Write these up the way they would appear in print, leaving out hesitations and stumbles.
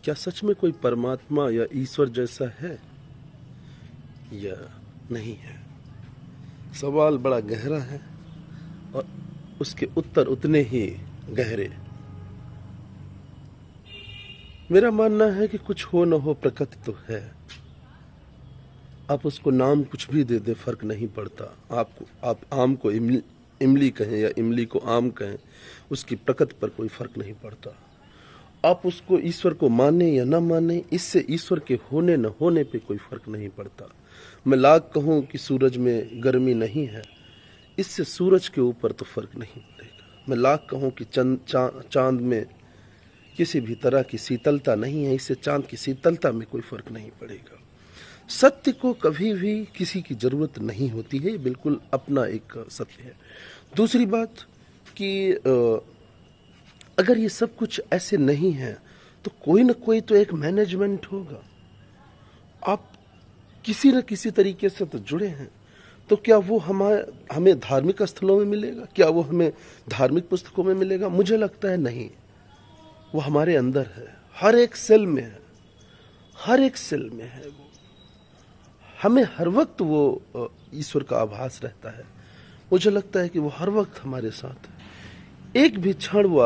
क्या सच में कोई परमात्मा या ईश्वर जैसा है या नहीं है? सवाल बड़ा गहरा है और उसके उत्तर उतने ही गहरे। मेरा मानना है कि कुछ हो न हो प्रकृति तो है। आप उसको नाम कुछ भी दे दे, फर्क नहीं पड़ता। आप आम को इमली कहें या इमली को आम कहें, उसकी प्रकृति पर कोई फर्क नहीं पड़ता। आप उसको ईश्वर को माने या न माने, इससे ईश्वर के होने न होने पे कोई फर्क नहीं पड़ता। मैं लाख कहूँ कि सूरज में गर्मी नहीं है, इससे सूरज के ऊपर तो फर्क नहीं पड़ेगा। मैं लाख कहूँ कि चांद में किसी भी तरह की शीतलता नहीं है, इससे चांद की शीतलता में कोई फर्क नहीं पड़ेगा। सत्य को कभी भी किसी की जरूरत नहीं होती है, ये बिल्कुल अपना एक सत्य है। दूसरी बात कि अगर ये सब कुछ ऐसे नहीं है तो कोई ना कोई तो एक मैनेजमेंट होगा। आप किसी न किसी तरीके से तो जुड़े हैं, तो क्या वो हमें धार्मिक स्थलों में मिलेगा? क्या वो हमें धार्मिक पुस्तकों में मिलेगा? मुझे लगता है नहीं। वो हमारे अंदर है, हर एक सेल में है, हर एक सेल में है। वो हमें हर वक्त वो ईश्वर का आभास रहता है। मुझे लगता है कि वो हर वक्त हमारे साथ है। एक भी क्षण वो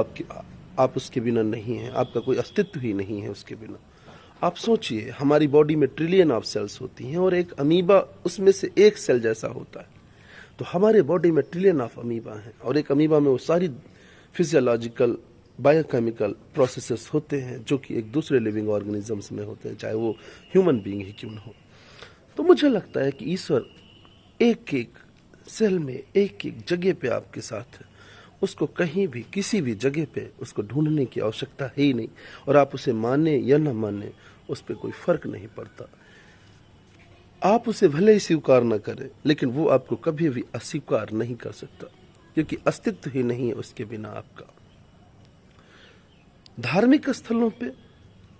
आप उसके बिना नहीं है, आपका कोई अस्तित्व ही नहीं है उसके बिना। आप सोचिए, हमारी बॉडी में ट्रिलियन ऑफ सेल्स होती हैं और एक अमीबा उसमें से एक सेल जैसा होता है। तो हमारे बॉडी में ट्रिलियन ऑफ अमीबा हैं और एक अमीबा में वो सारी फिजियोलॉजिकल बायोकेमिकल प्रोसेसेस होते हैं जो कि एक दूसरे लिविंग ऑर्गेनिजम्स में होते हैं, चाहे वो ह्यूमन बीइंग ही क्यों न हो। तो मुझे लगता है कि ईश्वर एक एक सेल में, एक एक जगह पे आपके साथ है। उसको कहीं भी किसी भी जगह पे उसको ढूंढने की आवश्यकता है ही नहीं, और आप उसे माने या न माने उस पर कोई फर्क नहीं पड़ता। आप उसे भले ही स्वीकार न करें, लेकिन वो आपको कभी भी अस्वीकार नहीं कर सकता, क्योंकि अस्तित्व ही नहीं है उसके बिना आपका। धार्मिक स्थलों पे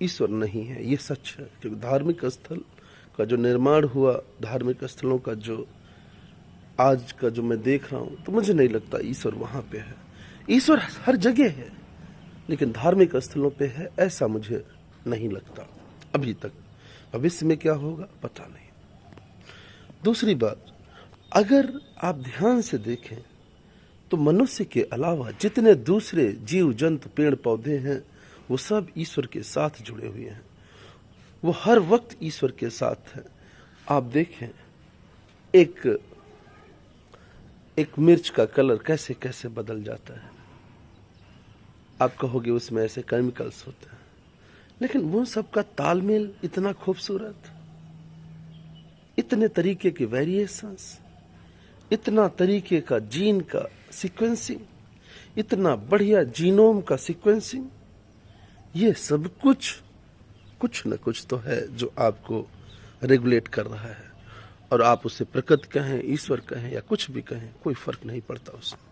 ईश्वर नहीं है, ये सच है। क्योंकि धार्मिक स्थल का जो निर्माण हुआ, धार्मिक स्थलों का जो आज का जो मैं देख रहा हूं, तो मुझे नहीं लगता ईश्वर वहां पे है। ईश्वर हर जगह है, लेकिन धार्मिक स्थलों पे है ऐसा मुझे नहीं लगता अभी तक। भविष्य में क्या होगा पता नहीं। दूसरी बात, अगर आप ध्यान से देखें तो मनुष्य के अलावा जितने दूसरे जीव जंतु पेड़ पौधे हैं वो सब ईश्वर के साथ जुड़े हुए हैं। वो हर वक्त ईश्वर के साथ है। आप देखें, एक मिर्च का कलर कैसे कैसे बदल जाता है। आप कहोगे उसमें ऐसे केमिकल्स होते हैं, लेकिन वो सबका तालमेल इतना खूबसूरत, इतने तरीके के वेरिएशंस, इतना तरीके का जीन का सीक्वेंसिंग, इतना बढ़िया जीनोम का सीक्वेंसिंग, ये सब कुछ न कुछ तो है जो आपको रेगुलेट कर रहा है। और आप उसे प्रकृति कहें, ईश्वर कहें या कुछ भी कहें, कोई फर्क नहीं पड़ता उसमें।